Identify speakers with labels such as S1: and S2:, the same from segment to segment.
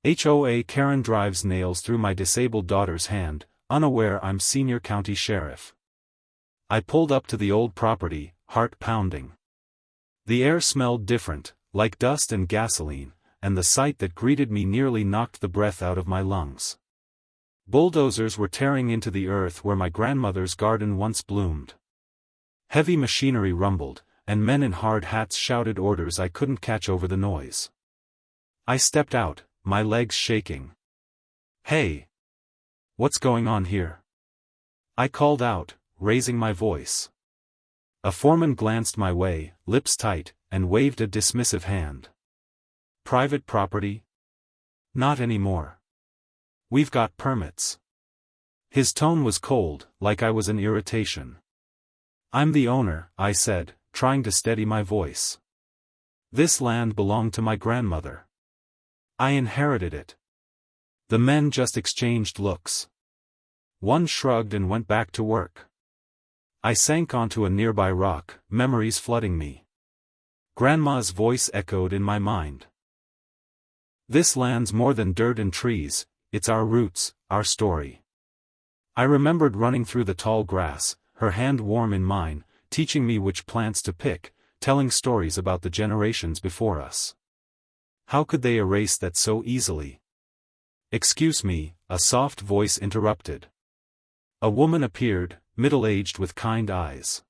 S1: HOA Karen drives nails through my disabled daughter's hand, unaware I'm senior county sheriff. I pulled up to the old property, heart pounding. The air smelled different, like dust and gasoline, and the sight that greeted me nearly knocked the breath out of my lungs. Bulldozers were tearing into the earth where my grandmother's garden once bloomed. Heavy machinery rumbled, and men in hard hats shouted orders I couldn't catch over the noise. I stepped out, my legs shaking. "Hey! What's going on here?" I called out, raising my voice. A foreman glanced my way, lips tight, and waved a dismissive hand. "Private property? Not anymore. We've got permits." His tone was cold, like I was an irritation. "I'm the owner," I said, trying to steady my voice. "This land belonged to my grandmother. I inherited it." The men just exchanged looks. One shrugged and went back to work. I sank onto a nearby rock, memories flooding me. Grandma's voice echoed in my mind. "This land's more than dirt and trees, it's our roots, our story." I remembered running through the tall grass, her hand warm in mine, teaching me which plants to pick, telling stories about the generations before us. How could they erase that so easily? "Excuse me," a soft voice interrupted. A woman appeared, middle-aged with kind eyes.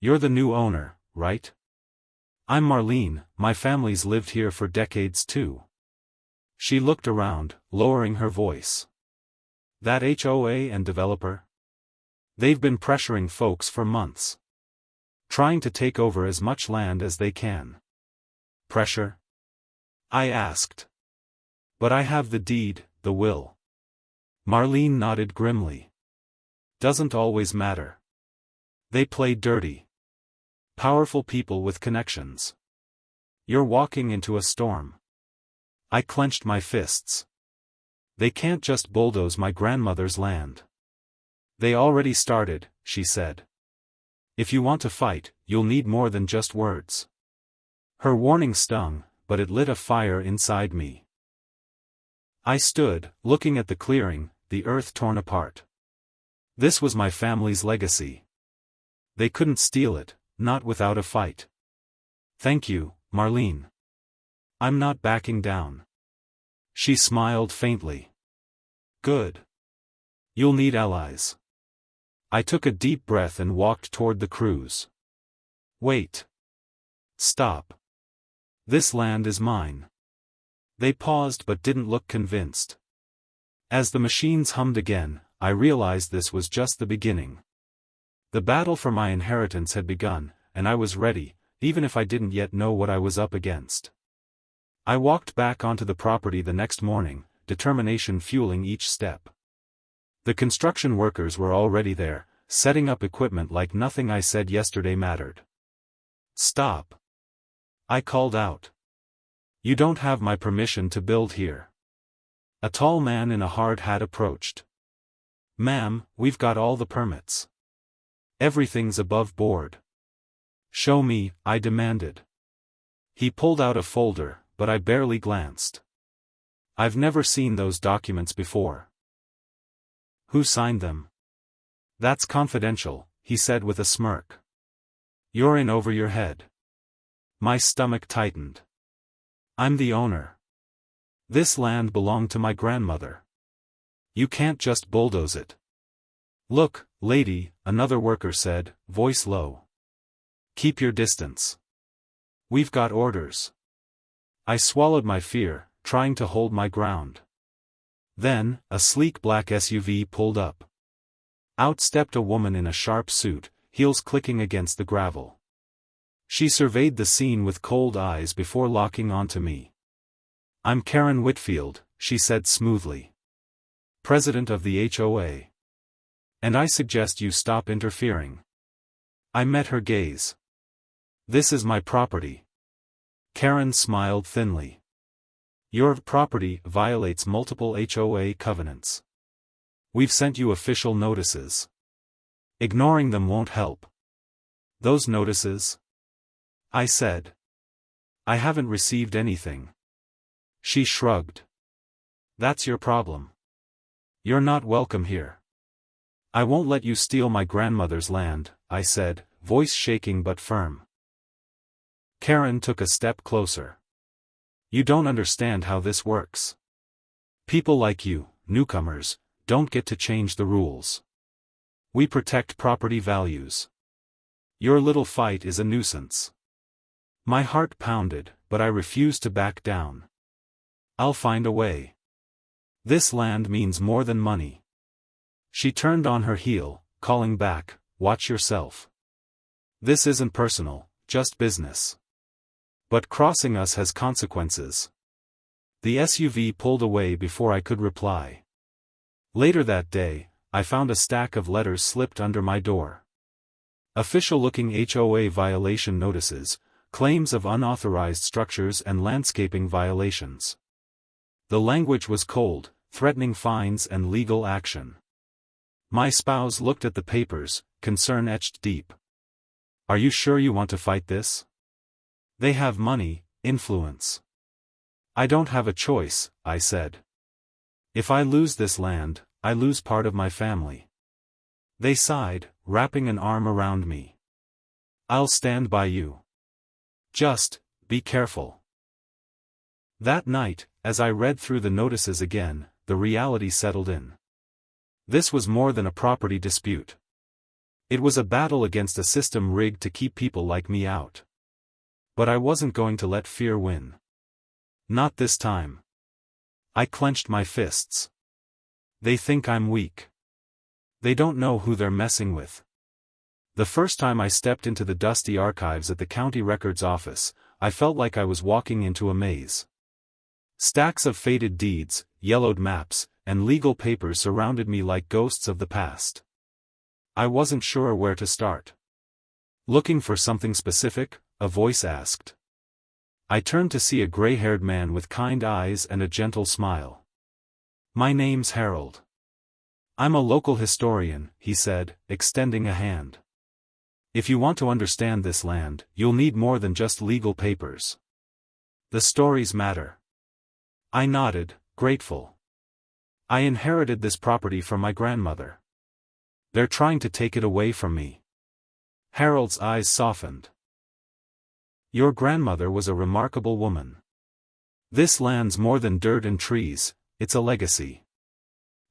S1: "You're the new owner, right?" "I'm Marlene, my family's lived here for decades too." She looked around, lowering her voice. "That HOA and developer? They've been pressuring folks for months. Trying to take over as much land as they can." "Pressure?" I asked. "But I have the deed, the will." Marlene nodded grimly. "Doesn't always matter. They play dirty. Powerful people with connections. You're walking into a storm." I clenched my fists. "They can't just bulldoze my grandmother's land." "They already started," she said. "If you want to fight, you'll need more than just words." Her warning stung, but it lit a fire inside me. I stood, looking at the clearing, the earth torn apart. This was my family's legacy. They couldn't steal it, not without a fight. "Thank you, Marlene. I'm not backing down." She smiled faintly. "Good. You'll need allies." I took a deep breath and walked toward the crews. "Wait. Stop. This land is mine." They paused but didn't look convinced. As the machines hummed again, I realized this was just the beginning. The battle for my inheritance had begun, and I was ready, even if I didn't yet know what I was up against. I walked back onto the property the next morning, determination fueling each step. The construction workers were already there, setting up equipment like nothing I said yesterday mattered. "Stop." I called out. "You don't have my permission to build here." A tall man in a hard hat approached. "Ma'am, we've got all the permits. Everything's above board." "Show me," I demanded. He pulled out a folder, but I barely glanced. "I've never seen those documents before." "Who signed them?" "That's confidential," he said with a smirk. "You're in over your head." My stomach tightened. "I'm the owner. This land belonged to my grandmother. You can't just bulldoze it." "Look, lady," another worker said, voice low. "Keep your distance. We've got orders." I swallowed my fear, trying to hold my ground. Then, a sleek black SUV pulled up. Out stepped a woman in a sharp suit, heels clicking against the gravel. She surveyed the scene with cold eyes before locking onto me. "I'm Karen Whitfield," she said smoothly. "President of the HOA. And I suggest you stop interfering." I met her gaze. "This is my property." Karen smiled thinly. "Your property violates multiple HOA covenants. We've sent you official notices. Ignoring them won't help." "Those notices?" I said. "I haven't received anything." She shrugged. That's your problem. You're not welcome here. I won't let you steal my grandmother's land, I said, voice shaking but firm. Karen took a step closer. You don't understand how this works. People like you, newcomers, don't get to change the rules. We protect property values. Your little fight is a nuisance. My heart pounded, but I refused to back down. I'll find a way. This land means more than money. She turned on her heel, calling back, watch yourself. This isn't personal, just business. But crossing us has consequences. The SUV pulled away before I could reply. Later that day, I found a stack of letters slipped under my door. Official-looking HOA violation notices, claims of unauthorized structures and landscaping violations. The language was cold, threatening fines and legal action. My spouse looked at the papers, concern etched deep. Are you sure you want to fight this? They have money, influence. I don't have a choice, I said. If I lose this land, I lose part of my family. They sighed, wrapping an arm around me. I'll stand by you. Just, be careful. That night, as I read through the notices again, the reality settled in. This was more than a property dispute. It was a battle against a system rigged to keep people like me out. But I wasn't going to let fear win. Not this time. I clenched my fists. They think I'm weak. They don't know who they're messing with. The first time I stepped into the dusty archives at the county records office, I felt like I was walking into a maze. Stacks of faded deeds, yellowed maps, and legal papers surrounded me like ghosts of the past. I wasn't sure where to start. Looking for something specific? A voice asked. I turned to see a gray-haired man with kind eyes and a gentle smile. My name's Harold. I'm a local historian, he said, extending a hand. If you want to understand this land, you'll need more than just legal papers. The stories matter. I nodded, grateful. I inherited this property from my grandmother. They're trying to take it away from me. Harold's eyes softened. Your grandmother was a remarkable woman. This land's more than dirt and trees, it's a legacy.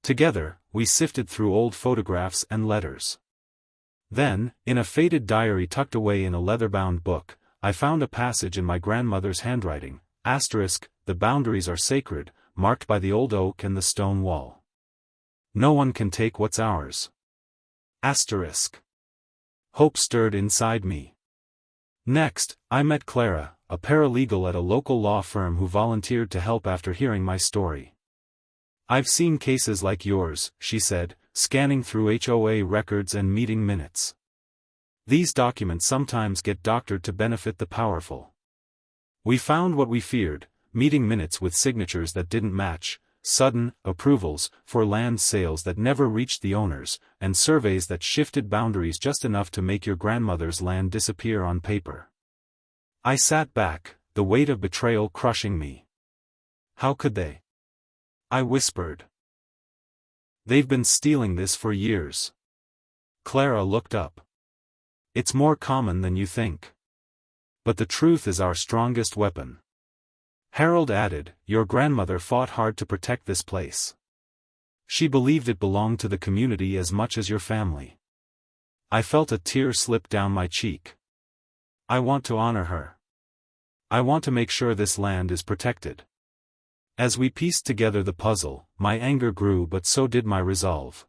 S1: Together, we sifted through old photographs and letters. Then, in a faded diary tucked away in a leather-bound book, I found a passage in my grandmother's handwriting, asterisk, the boundaries are sacred, marked by the old oak and the stone wall. No one can take what's ours. Asterisk. Hope stirred inside me. Next, I met Clara, a paralegal at a local law firm who volunteered to help after hearing my story. I've seen cases like yours, she said, scanning through HOA records and meeting minutes. These documents sometimes get doctored to benefit the powerful. We found what we feared, meeting minutes with signatures that didn't match, sudden approvals for land sales that never reached the owners, and surveys that shifted boundaries just enough to make your grandmother's land disappear on paper. I sat back, the weight of betrayal crushing me. How could they? I whispered. They've been stealing this for years. Clara looked up. It's more common than you think. But the truth is our strongest weapon. Harold added, your grandmother fought hard to protect this place. She believed it belonged to the community as much as your family. I felt a tear slip down my cheek. I want to honor her. I want to make sure this land is protected. As we pieced together the puzzle, my anger grew but so did my resolve.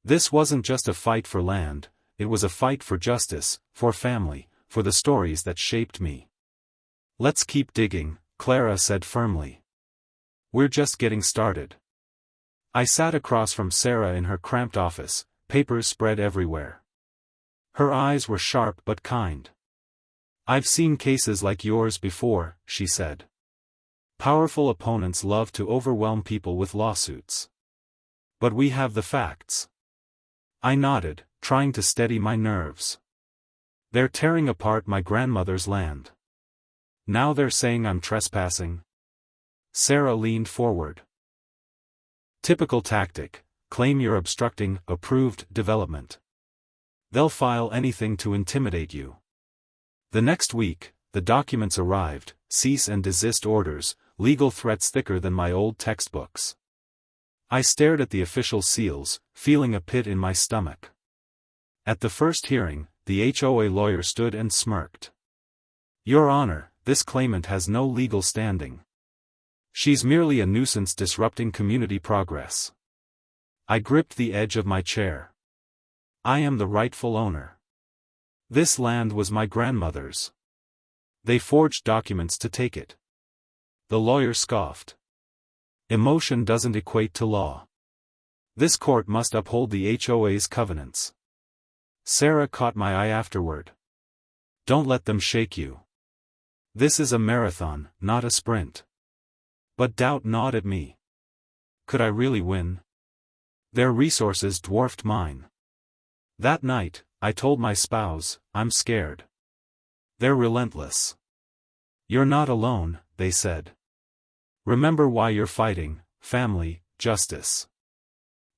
S1: This wasn't just a fight for land, it was a fight for justice, for family, for the stories that shaped me. Let's keep digging, Clara said firmly. We're just getting started. I sat across from Sarah in her cramped office, papers spread everywhere. Her eyes were sharp but kind. I've seen cases like yours before, she said. Powerful opponents love to overwhelm people with lawsuits. But we have the facts. I nodded, trying to steady my nerves. They're tearing apart my grandmother's land. Now they're saying I'm trespassing. Sarah leaned forward. Typical tactic: claim you're obstructing approved development. They'll file anything to intimidate you. The next week, the documents arrived, cease and desist orders, legal threats thicker than my old textbooks. I stared at the official seals, feeling a pit in my stomach. At the first hearing, the HOA lawyer stood and smirked. "Your Honor, this claimant has no legal standing. She's merely a nuisance disrupting community progress." I gripped the edge of my chair. I am the rightful owner. This land was my grandmother's. They forged documents to take it. The lawyer scoffed. "Emotion doesn't equate to law. This court must uphold the HOA's covenants." Sarah caught my eye afterward. "Don't let them shake you. This is a marathon, not a sprint." But doubt gnawed at me. Could I really win? Their resources dwarfed mine. That night, I told my spouse, "I'm scared. They're relentless." "You're not alone," they said. "Remember why you're fighting: family, justice.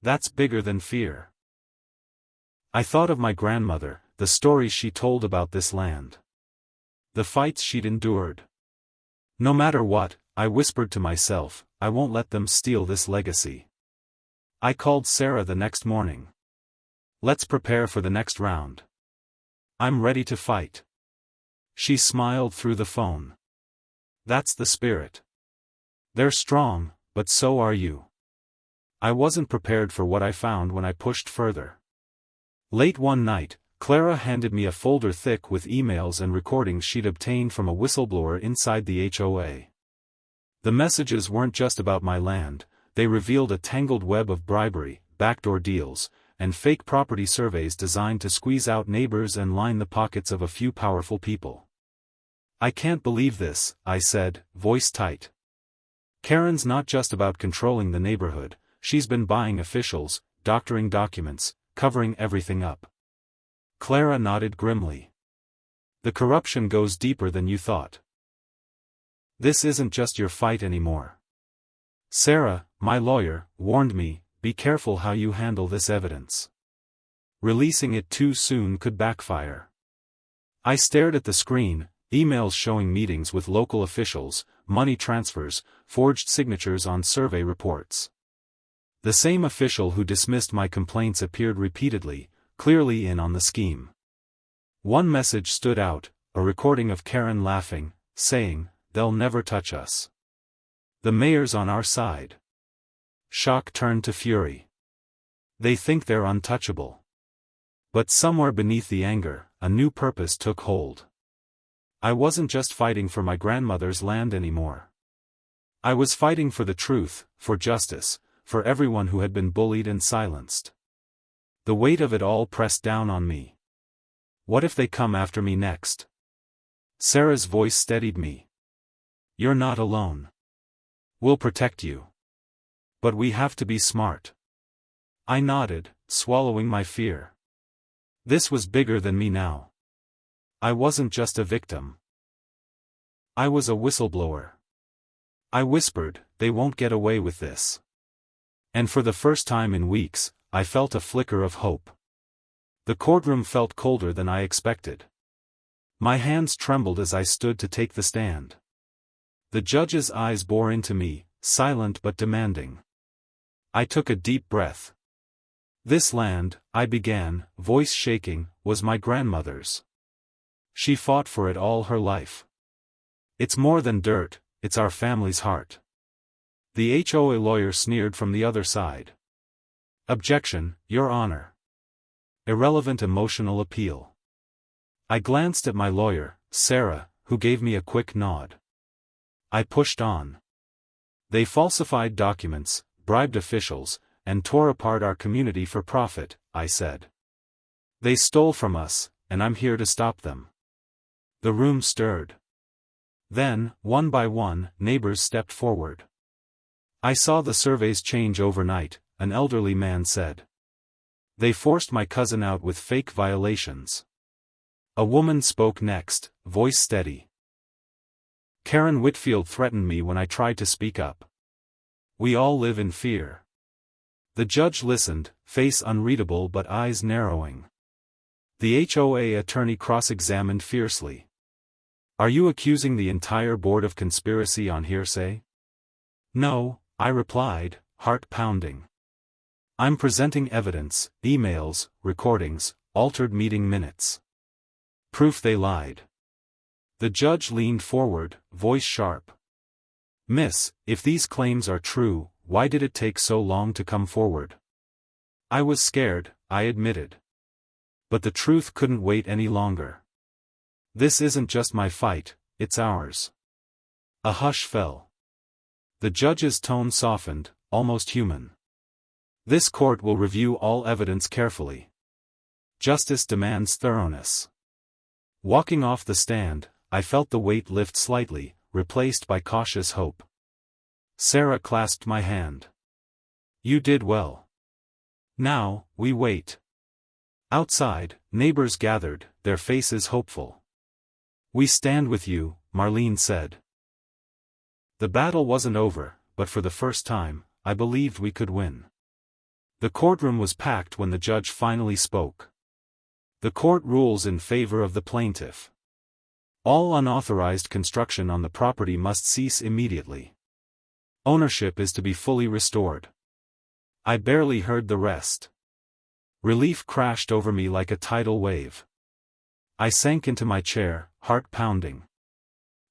S1: That's bigger than fear." I thought of my grandmother, the stories she told about this land. The fights she'd endured. No matter what, I whispered to myself, I won't let them steal this legacy. I called Sarah the next morning. "Let's prepare for the next round. I'm ready to fight." She smiled through the phone. "That's the spirit. They're strong, but so are you." I wasn't prepared for what I found when I pushed further. Late one night, Clara handed me a folder thick with emails and recordings she'd obtained from a whistleblower inside the HOA. The messages weren't just about my land, they revealed a tangled web of bribery, backdoor deals, and fake property surveys designed to squeeze out neighbors and line the pockets of a few powerful people. "I can't believe this," I said, voice tight. "Karen's not just about controlling the neighborhood, she's been buying officials, doctoring documents, covering everything up." Clara nodded grimly. "The corruption goes deeper than you thought. This isn't just your fight anymore. Sarah, my lawyer, warned me, be careful how you handle this evidence. Releasing it too soon could backfire." I stared at the screen, emails showing meetings with local officials, money transfers, forged signatures on survey reports. The same official who dismissed my complaints appeared repeatedly, clearly in on the scheme. One message stood out, a recording of Karen laughing, saying, "They'll never touch us. The mayor's on our side." Shock turned to fury. They think they're untouchable. But somewhere beneath the anger, a new purpose took hold. I wasn't just fighting for my grandmother's land anymore. I was fighting for the truth, for justice, for everyone who had been bullied and silenced. The weight of it all pressed down on me. What if they come after me next? Sarah's voice steadied me. "You're not alone. We'll protect you. But we have to be smart." I nodded, swallowing my fear. This was bigger than me now. I wasn't just a victim. I was a whistleblower. I whispered, "They won't get away with this." And for the first time in weeks, I felt a flicker of hope. The courtroom felt colder than I expected. My hands trembled as I stood to take the stand. The judge's eyes bore into me, silent but demanding. I took a deep breath. "This land," I began, voice shaking, "was my grandmother's. She fought for it all her life. It's more than dirt, it's our family's heart." The HOA lawyer sneered from the other side. "Objection, Your Honor. Irrelevant emotional appeal." I glanced at my lawyer, Sarah, who gave me a quick nod. I pushed on. "They falsified documents, bribed officials, and tore apart our community for profit," I said. "They stole from us, and I'm here to stop them." The room stirred. Then, one by one, neighbors stepped forward. "I saw the surveys change overnight," an elderly man said. "They forced my cousin out with fake violations." A woman spoke next, voice steady. "Karen Whitfield threatened me when I tried to speak up. We all live in fear. The judge listened, face unreadable but eyes narrowing. The HOA attorney cross-examined fiercely. "Are you accusing the entire board of conspiracy on hearsay?" "No," I replied, heart pounding. "I'm presenting evidence, emails, recordings, altered meeting minutes. Proof they lied." The judge leaned forward, voice sharp. "Miss, if these claims are true, why did it take so long to come forward?" I was scared, I admitted. But the truth couldn't wait any longer. "This isn't just my fight, it's ours." A hush fell. The judge's tone softened, almost human. "This court will review all evidence carefully. Justice demands thoroughness." Walking off the stand, I felt the weight lift slightly, replaced by cautious hope. Sarah clasped my hand. "You did well. Now, we wait." Outside, neighbors gathered, their faces hopeful. "We stand with you," Marlene said. The battle wasn't over, but for the first time, I believed we could win. The courtroom was packed when the judge finally spoke. "The court rules in favor of the plaintiff. All unauthorized construction on the property must cease immediately. Ownership is to be fully restored." I barely heard the rest. Relief crashed over me like a tidal wave. I sank into my chair, heart pounding.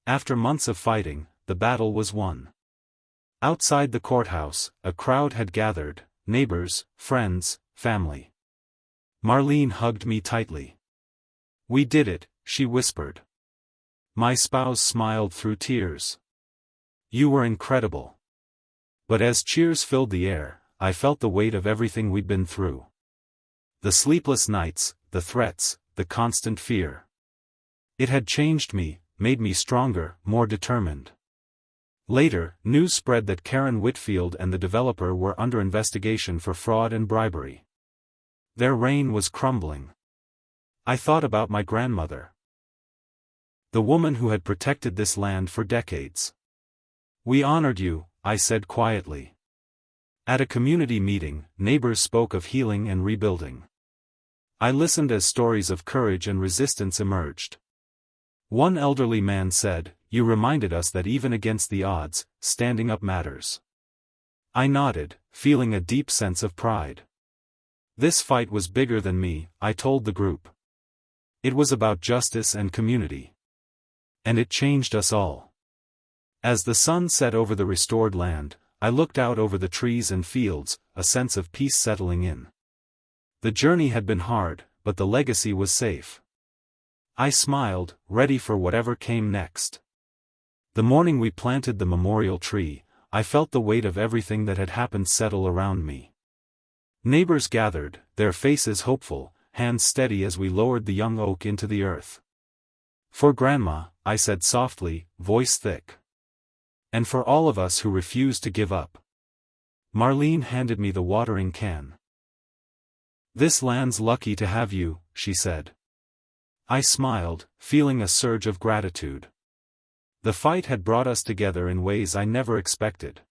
S1: After months of fighting, the battle was won. Outside the courthouse, a crowd had gathered, neighbors, friends, family. Marlene hugged me tightly. "We did it," she whispered. My spouse smiled through tears. "You were incredible." But as cheers filled the air, I felt the weight of everything we'd been through. The sleepless nights, the threats, the constant fear. It had changed me, made me stronger, more determined. Later, news spread that Karen Whitfield and the developer were under investigation for fraud and bribery. Their reign was crumbling. I thought about my grandmother. The woman who had protected this land for decades. "We honored you," I said quietly. At a community meeting, neighbors spoke of healing and rebuilding. I listened as stories of courage and resistance emerged. One elderly man said, "You reminded us that even against the odds, standing up matters." I nodded, feeling a deep sense of pride. This fight was bigger than me, I told the group. It was about justice and community. And it changed us all. As the sun set over the restored land, I looked out over the trees and fields, a sense of peace settling in. The journey had been hard, but the legacy was safe. I smiled, ready for whatever came next. The morning we planted the memorial tree, I felt the weight of everything that had happened settle around me. Neighbors gathered, their faces hopeful, hands steady as we lowered the young oak into the earth. "For Grandma," I said softly, voice thick. "And for all of us who refuse to give up." Marlene handed me the watering can. "This land's lucky to have you," she said. I smiled, feeling a surge of gratitude. The fight had brought us together in ways I never expected.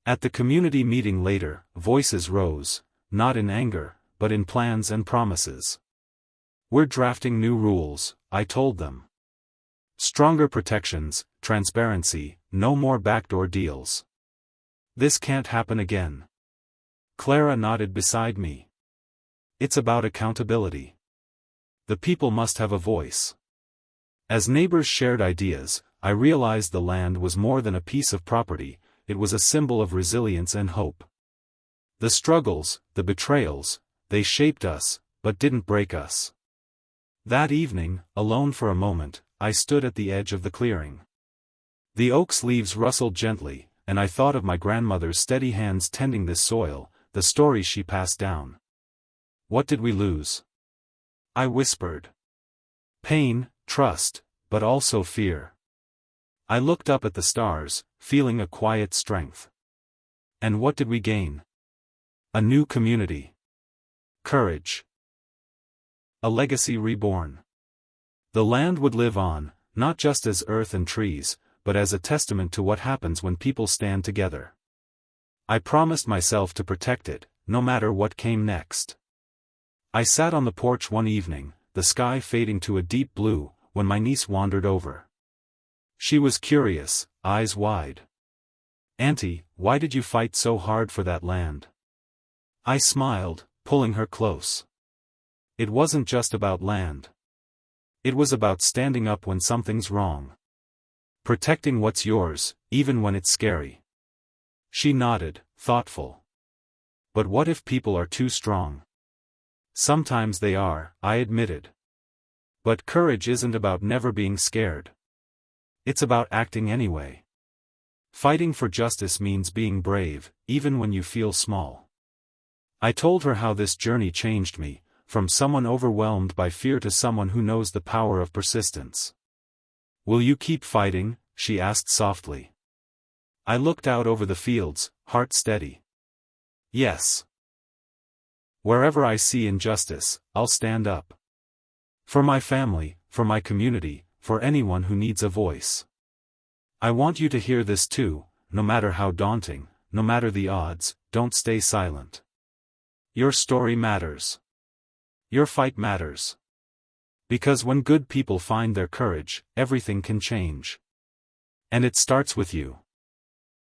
S1: At the community meeting later, voices rose, not in anger, but in plans and promises. "We're drafting new rules," I told them. "Stronger protections, transparency, no more backdoor deals. This can't happen again." Clara nodded beside me. "It's about accountability. The people must have a voice." As neighbors shared ideas, I realized the land was more than a piece of property, it was a symbol of resilience and hope. The struggles, the betrayals, they shaped us, but didn't break us. That evening, alone for a moment, I stood at the edge of the clearing. The oak's leaves rustled gently, and I thought of my grandmother's steady hands tending this soil, the stories she passed down. "What did we lose?" I whispered. "Pain, trust, but also fear." I looked up at the stars, feeling a quiet strength. "And what did we gain?" "A new community. Courage. A legacy reborn." The land would live on, not just as earth and trees, but as a testament to what happens when people stand together. I promised myself to protect it, no matter what came next. I sat on the porch one evening, the sky fading to a deep blue, when my niece wandered over. She was curious, eyes wide. "Auntie, why did you fight so hard for that land?" I smiled, pulling her close. It wasn't just about land. It was about standing up when something's wrong. Protecting what's yours, even when it's scary. She nodded, thoughtful. "But what if people are too strong?" "Sometimes they are," I admitted. "But courage isn't about never being scared. It's about acting anyway. Fighting for justice means being brave, even when you feel small." I told her how this journey changed me, from someone overwhelmed by fear to someone who knows the power of persistence. "Will you keep fighting?" she asked softly. I looked out over the fields, heart steady. "Yes. Wherever I see injustice, I'll stand up. For my family, for my community, for anyone who needs a voice. I want you to hear this too, no matter how daunting, no matter the odds, don't stay silent. Your story matters. Your fight matters. Because when good people find their courage, everything can change. And it starts with you."